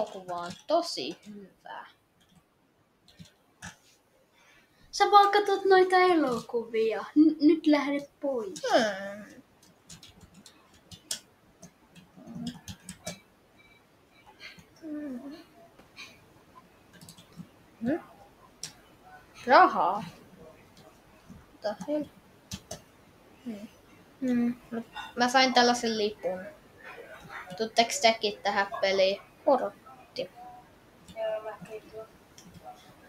elokuva on tosi hyvä. Sä vaan katsot noita elokuvia. Nyt lähdet pois. Rahaa. Mä sain tällaisen lipun. Tuutteko tekin tähän peliin? Kortti.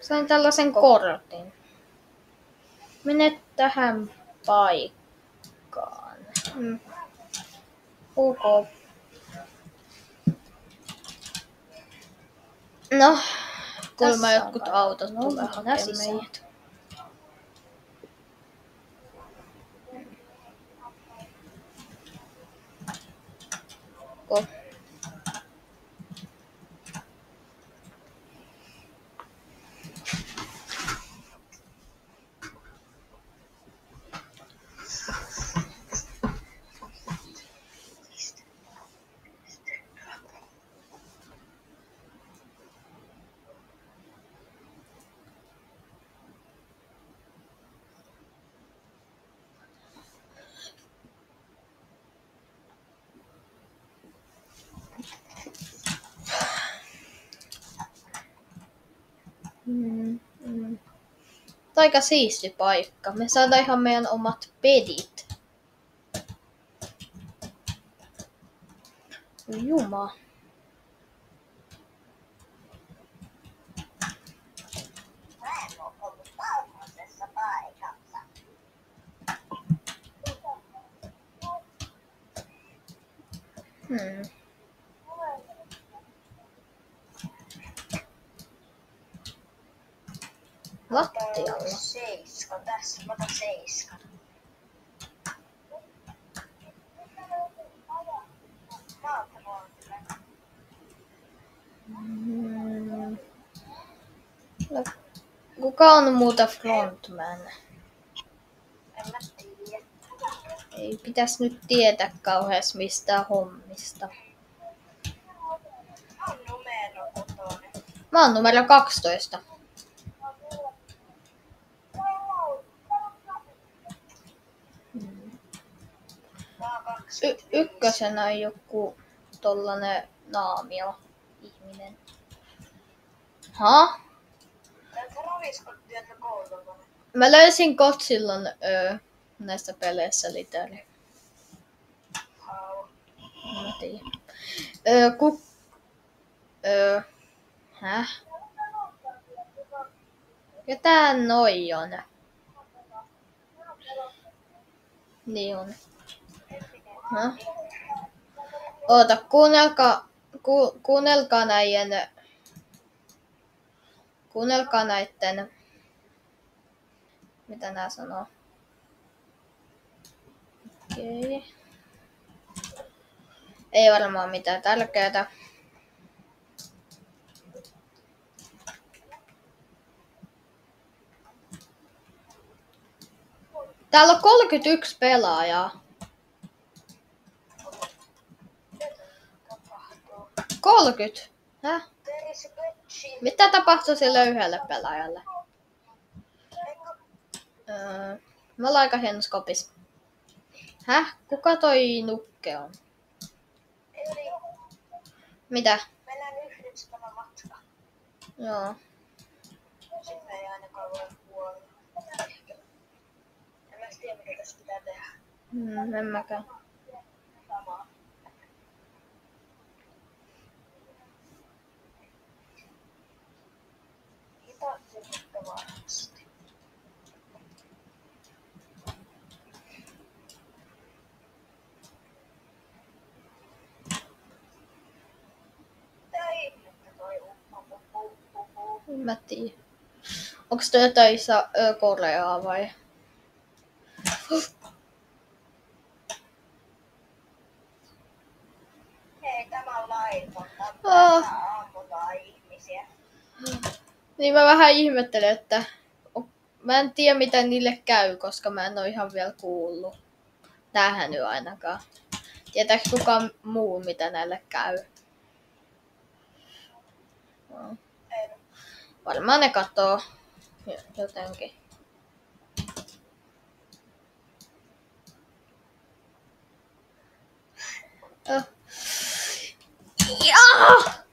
Sain tällaisen kortin. Mene tähän paikkaan. Ok. No, kuulemma jotkut autot tulee hakemaan meidät. Aika siisti paikka. Me saadaan ihan meidän omat pedit. Juma. Lattialla. 7. Tässä mä otan 7. Kuka on muuta frontman? En mä tiedä. Ei pitäis nyt tietää kauheasti mistään hommista. On numero 6. Mä oon numero 12. Ykkösenä on joku tollanen naamio ihminen. Mä löysin Godzillan näistä peleissä literi. Mä tiedän. Ketä noi on? Niin on. Oota, kuunnelkaa näitten, mitä nää sanoo. Okei. Ei varmaan mitään tärkeää. Täällä on 31 pelaajaa. 30? Häh? Mitä tapahtui sille yhdelle pelaajalle? Me ollaan aika hienossa kopissa. Häh? Kuka toi nukke on? Mitä? Mennään yhdessä tämä matka. Joo. Sitten ei ainakaan voi kuolla. En mä tiedä mitä tässä pitää tehdä. En mäkään. Samaa. Hitaasti mutta varmasti. Mä tiedän. Onks toi jotain Koreaa vai? Hei, tämä on laitonta. Ammutaan ihmisiä. Niin mä vähän ihmettelen, että mä en tiedä mitä niille käy, koska mä en oo ihan vielä kuullut. Tähän nyt ainakaan. Tietääks kukaan muu mitä näille käy? Ei. Varmaan ne katoo jotenkin.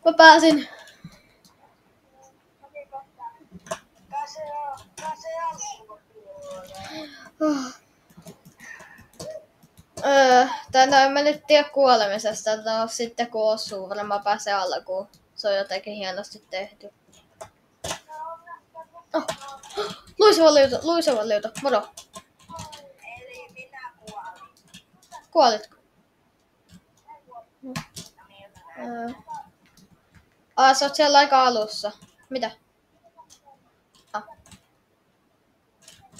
Mä pääsin. Pääsee alkupuolelle. Tai en mä nyt tiedä kuolemisesta, no sitten kun osuu, varmaan pääsee alkuun. Se on jotenkin hienosti tehty. Luiseva liuta, moro. Eli minä kuolin. Kuolitko? Sä oot siellä aika alussa. Mitä?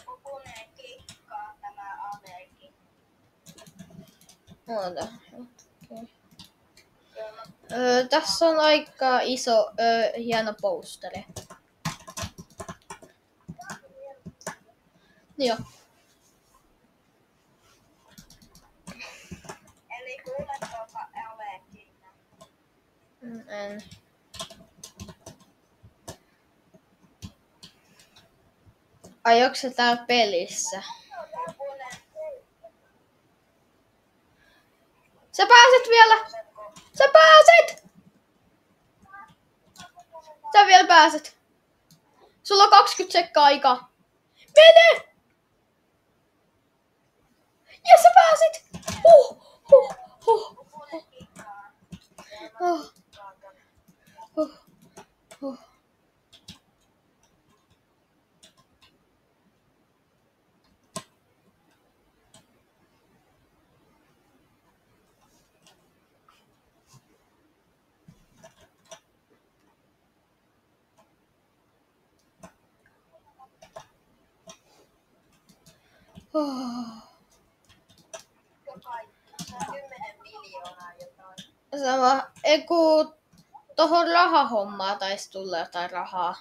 Pupunen kikkaa tämä Ameekin. Oota. Tässä on aika iso, hieno posteri. Joo. Eli kuuletko Ameekin? En. Ai onko se täällä pelissä? Pupunen. Sä pääset vielä! Sä pääset! Sä vielä pääset. Sulla on 20 sekkaa aikaa. Mene! Ja sä pääsit! Pupunen kikkaa. Se on 10 miljoonaa jotain. Sama. Eiku tohon rahahommaan taisi tulla jotain rahaa.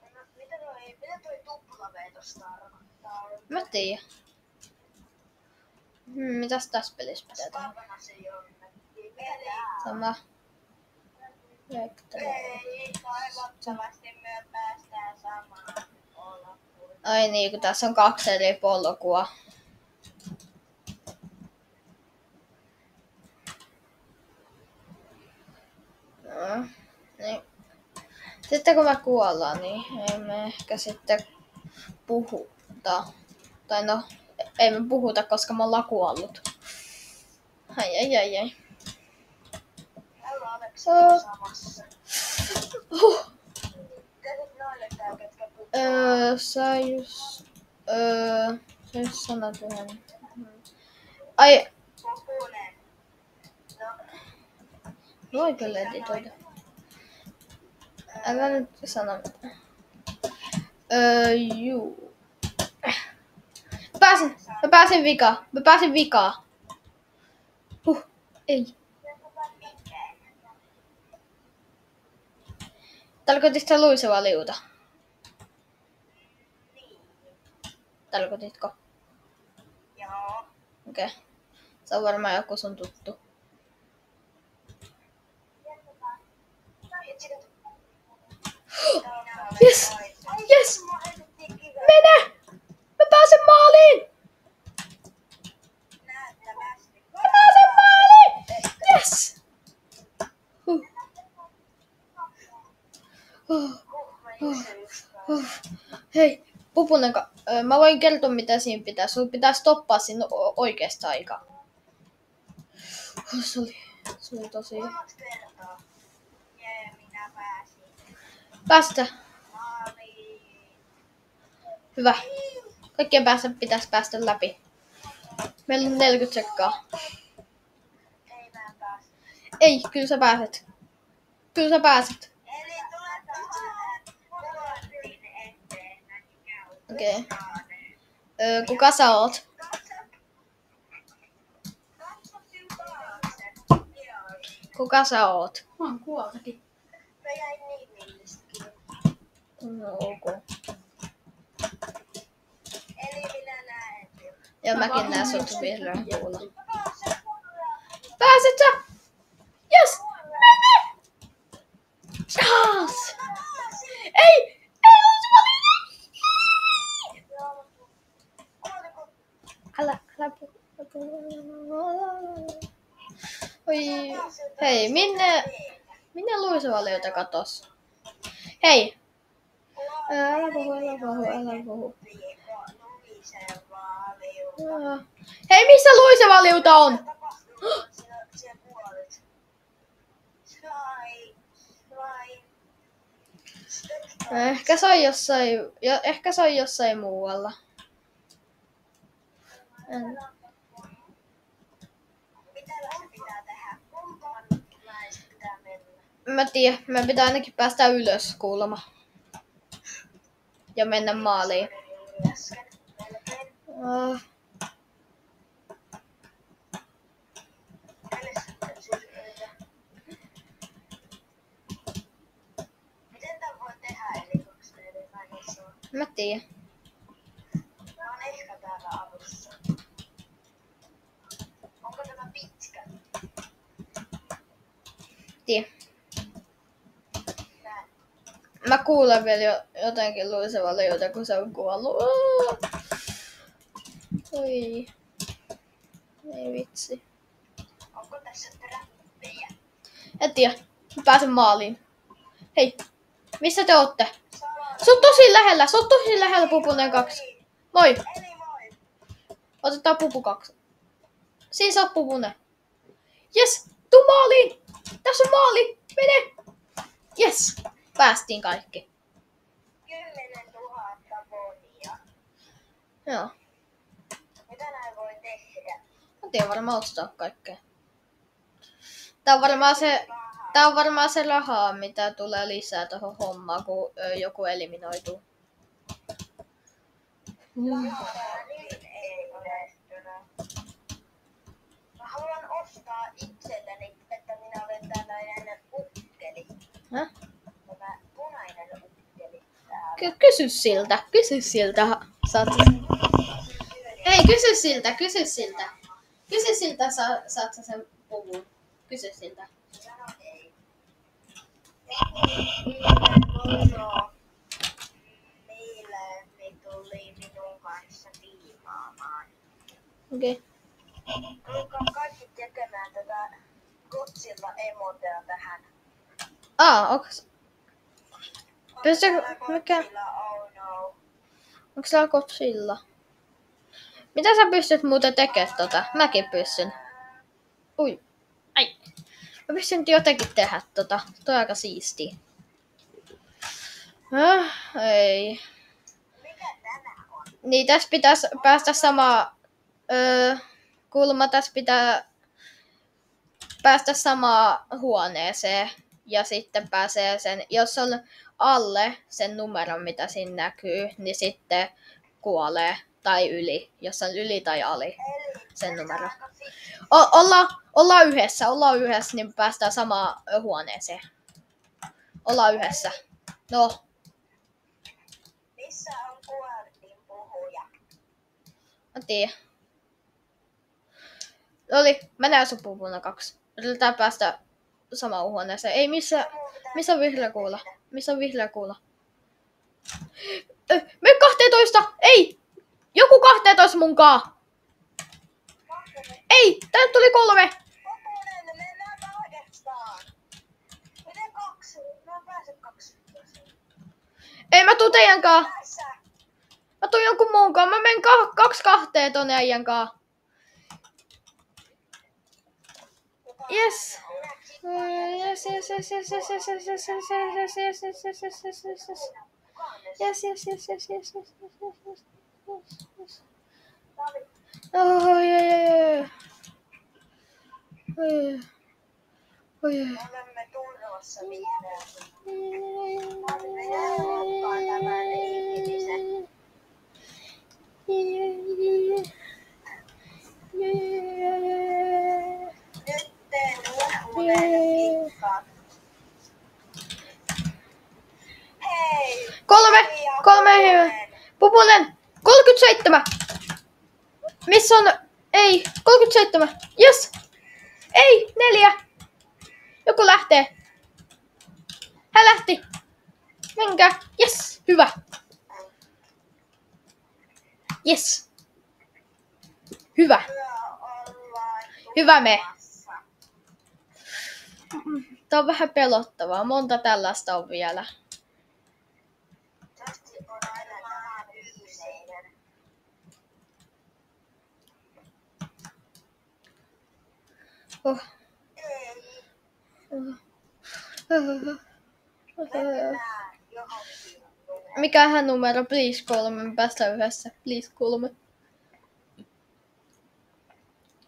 No, mitä toi tuplavetos tarkoittaa? Mä tiedän. Mitäs tässä pelissä pitää tehdä? Skapana se jonnekin. Sama. Ei, toivottavasti me päästään samaan olkuun. Ai niin, kun tässä on 2 eri polkua. No, niin. Sitten kun me kuollaan, niin ei me ehkä sitten puhuta. Tai no, ei me puhuta, koska me ollaan kuollut. Ai. Täällä Aleksi on samassa. Tehdit noille tää, ketkä puhuu. Sä just sanot yhden. Ai, Pupunen. No, voi kyllä editoida. Älä nyt sano mitään. Juu. Mä pääsin vikaan. Ei. Tarkoititko sä luiseva liuta? niin. Tarkoititko? Joo. Okei. Se on varmaan joku sun tuttu. Yes! Yes! Mene! Mä pääsen maaliin! Näyttävästi. Mä pääsen maaliin! Yes! Hei, Pupunen, mä voin kertoa mitä siinä pitää. Sun pitää stoppaa siinä oikeasta aikaa. Se oli tosi... Kolmas kertaa. Jee, minä pääsin. Päästä. Maaliin. Hyvä. Kaikkien pitäisi päästä läpi. Meillä on 40 sekkaa. Ei mä pääsin. Ei, kyllä sä pääset. Kyllä sä pääset. Eli tule tähän luotin eteen. Okei. Kuka sä oot? Kuka sä oot? Mä oon Kuosakin. Mä jäin niin villistäkin. No ok. Eli minä näen. Ja mäkin näen sut vihreän kuulla. Pääsen. Pääset sä? Yes! Mene! älä puhu. Oi. Hei, minne luisuvaliota katos? Hei. Älä puhu. Hei, missä luisuvaliuta on? Ehkä se on jossain muualla. Mä tiedän, me pitää ainakin päästä ylös kuulemma. Ja mennä maaliin. Mä tiedän. Mä oon ehkä täällä alussa. Onko tämä pitkä? Tiedän. Mä kuulen vielä jotenkin luisevaliota, kun se on kuollut. Oi. Ei vitsi. Onko tässä trappeja? En tiedä. Mä pääsen maaliin. Hei. Missä te ootte? Se on tosi lähellä Pupunen 2. Moi. Eli moi. Otetaan Pupu 2. Siinä sä oot Pupunen. Jes, tuu maaliin. Tässä on maali. Mene. Jes, päästiin kaikki. 10 000 vonia. Joo. Mitä näin voi tehdä? Mä tiedän varmaan ostaa kaikkea. Tää on varmaan se rahaa, mitä tulee lisää tohon hommaan, kun joku eliminoituu. Niin ei ole. Mä haluan ostaa itselleni, että minä olen tällainen ukkeli. Häh? Tämä punainen ukkeli täällä. Kysy siltä. Ei, kysy siltä, saat sä sen puvun. Kysy siltä. Sano ei. Meille tuli minun kanssa tiimaamaan. Okei. Tulkaa kaikki tekemään tätä Godzilla emotea tähän. Onks? Mikä? Oh no. Onks täällä Godzilla? Mitä sä pystyt muuten tekemään tota? Mäkin pystyn. Ui. Ai. Mä pystyn jotenkin tehdä tota. Toi on aika siistiä. Ei. Mikä tämä on? Niin tässä pitäisi päästä samaan... kuulemma tässä pitää päästä samaan huoneeseen. Ja sitten pääsee sen... Jos on alle sen numeron, mitä siinä näkyy, niin sitten kuolee. Tai yli. Jos on yli tai ali sen numero. Ollaan yhdessä, niin päästään samaan huoneeseen. Ollaan yhdessä. No. Missä on kuortin puhuja? Mä tiedän. Oli, mä näen sun Pupuna 2. Yritetään päästä samaan huoneeseen. Ei, missä on vihreä kuula? Missä on vihreä kuula? Me 12! Ei! Joku 12 munkaa! Ei! Tänne tuli 3! Pupunen, mennään kahdestaan. Miten 2? Mä pääsen 2. Ei, mä tuun teidän kaa. Tässä. Mä tuun jonkun muun kaa. Mä menen 2 tonne äijän kaa. Yes. Olemme turvassa vihreässä. Minä loppuun tämän ihmisen. Nyt teen uuden kikkan. Hei! 3 Pupunen! 37! Missä on? Ei, 37! Yes! Ei, 4! Joku lähtee. Hän lähti. Menkää. Yes, hyvä. Yes. Hyvä. Hyvä me. Tää on vähän pelottavaa. Monta tällaista on vielä. Oh. Mikähän numero? Please 3. Me päästään yhdessä. Please 3.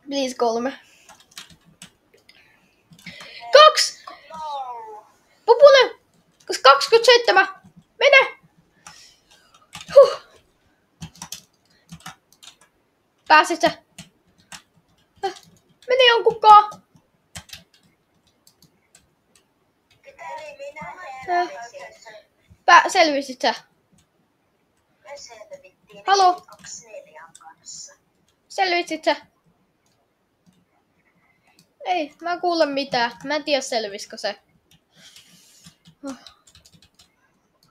Please 3. 2! Pupunen! 27! Mene! Pääsit sä? Mene jonkunkaan! Selvisit sä? Halo? Selvisit sä? Ei, mä en kuule mitään. Mä en tiedä selviskö se.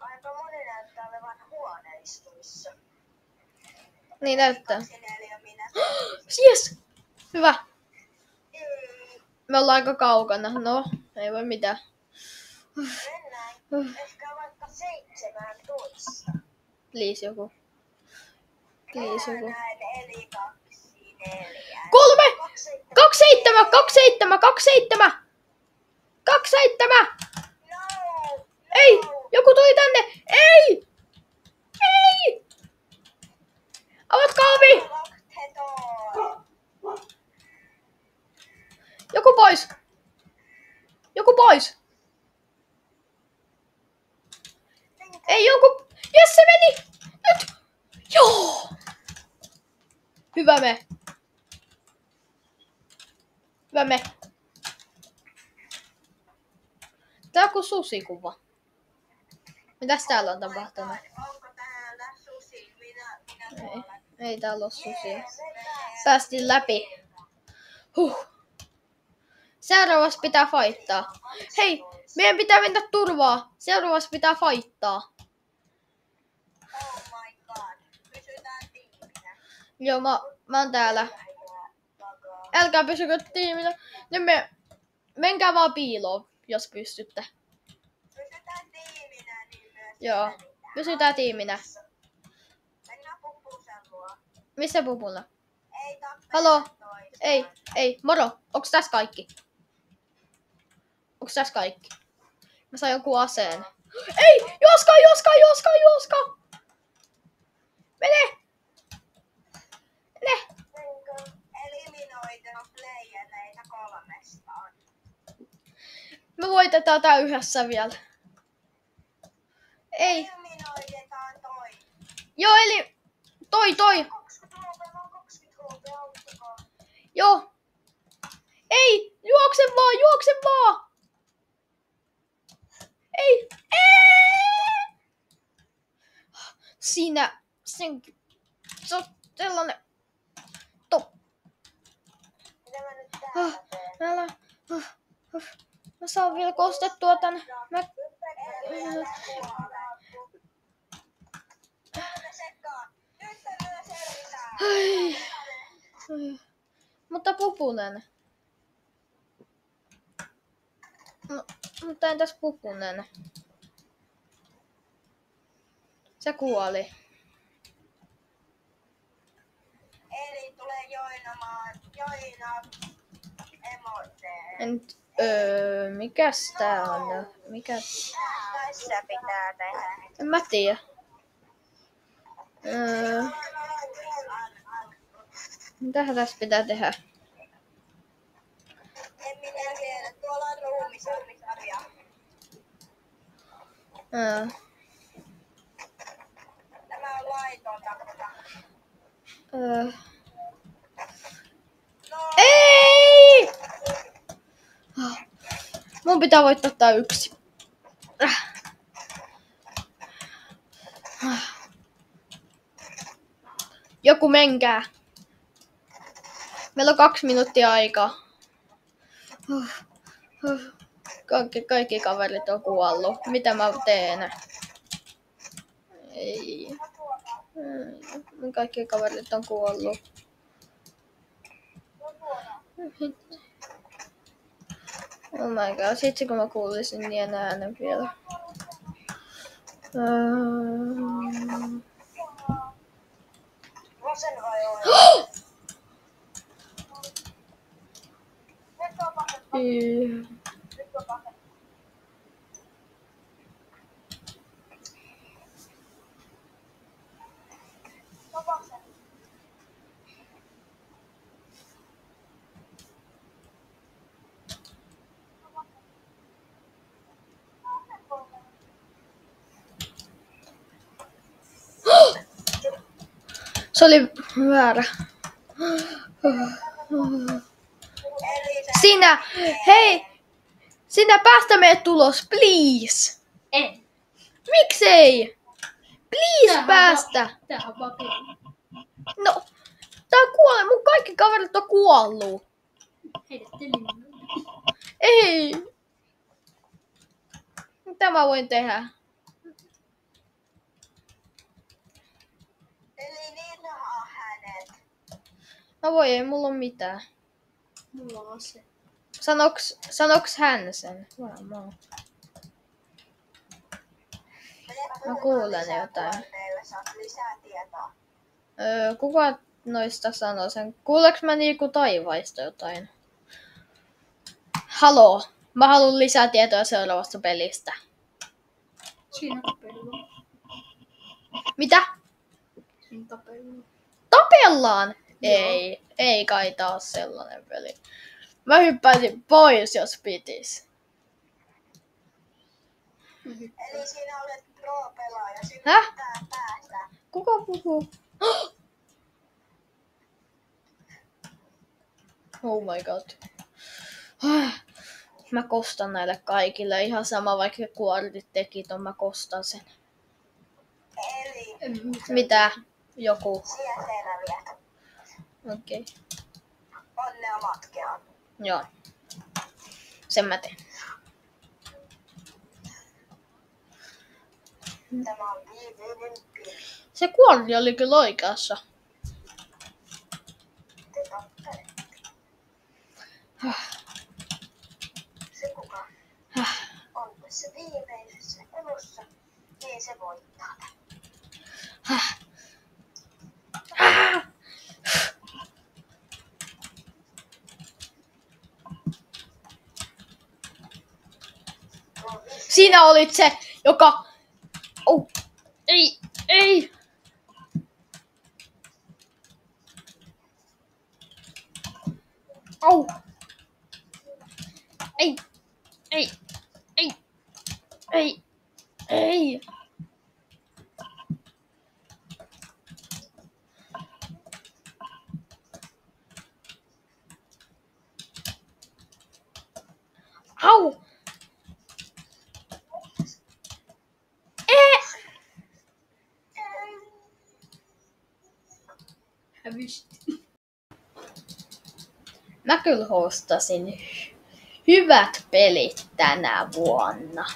Aika moni näyttää olevan huoneistuissa. Niin näyttää. 24 minä. Yes! Hyvä. Me ollaan aika kaukana. No, ei voi mitään. Mennään ehkä vaikka 17. Please joku. Please joku. Näin, eli 2, 4. 3! 27! 27! 27! 27! No! Ei! Joku tuli tänne! Ei! Ei! Avatkaa ovi! Joku pois! Joku pois! Ei joku... Jes, se meni! Nyt! Joo! Hyvä me. Hyvä me. Tää on kuin susikuva. Mitäs täällä on tapahtunut? Onko täällä susi? Ei täällä ole susia. Päästiin läpi. Seuraavassa pitää fightaa. Hei, meidän pitää mennä turvaa. Seuraavassa pitää fightaa. Oh my god. Pysytään tiiminä. Joo, mä oon täällä. Älkää pysykö tiiminä. Nyt menkää vaan piiloon, jos pystytte. Pysytään tiiminä, niin myös Joo, pysytään tiiminä. mennään Pupusen luo. Missä Pupuna? Ei tappele Haloo? toista. Ei, moro. Onks tässä kaikki? Onks tässä kaikki? Mä sain joku aseen. Ei! Juoska! Mene! Eliminoidaan playereita 3. Me voitetaan tää yhdessä vielä. Ei. Eliminoidetaan toi. Joo, eli... Toi. 20 HP, auttakaa. Joo. Ei! Juokse vaan! Ei! Siinä... Se on sellainen... Mitä mä nyt täällä teen? Mä saan vielä kostettua tän. Mutta Pupunen. No, mutta entäs Pupunen? Se kuoli. Eli tulee joina emoteen. Mikäs tää on? Tässä pitää tehdä. En mä tiedä. Mitähän tässä pitää tehdä? En minä tiedä. Tuolla on ruumisarja. Tämä on laitonta. No. Ei! Mun pitää voittaa tää yksi. Joku menkää. Meillä on 2 minuuttia aikaa. Kaikki kaverit on kuollut. Mitä mä teen? Ei. Kaikki kaverit on kuollut. Oh my god, sitten kun mä kuulisin niin äänen vielä. Vasen vai oikein? Nyt on vasen. Nyt on vasen. On vasen. Se oli väärä. Sinä, hei! Sinä päästä meidät tulos, please! En. Miksei? Please päästä! Tää on vakio. No, tää kuolee, mun kaikki kaverit on kuollut. Heidät linnuille. Ei! Mitä mä voin tehdä? Eli Ninha hänet. Mä voin, ei mulla oo mitään. Mulla on se. Sanoks hän sen? Varmaan. Mä kuulen jotain. Teille saat lisää tietoa. Kuka noista sanoo sen? Kuuleks mä niinku taivaista jotain? Haloo, mä haluan lisää tietoa seuraavasta pelistä. Siinä tapellaan. Mitä? Siinä tapellaan. Tapellaan? Joo. Ei kai taas sellainen peli. Mä hyppäisin pois, jos pitis. Eli sinä olet pro-pelaaja. Sinun Häh? pitää päästä. Kuka puhuu? Oh my god. Mä kostan näille kaikille. Ihan sama vaikka kuortit teki ton, mä kostan sen. Eli Mitä? Joku. siellä selviät. Okei. Onnea matkeaan. Joo. Sen mä teen. Tämä on viimeinen peli. Se kuorti oli kyllä oikeassa. Te tappele. Se kuka on tässä viimeisessä elossa, niin se voittaa. Sinä olit se, joka... Oh. Ei. Au. Ei. Au. Hävisit. Mä kyllä hostasin hyvät pelit tänä vuonna.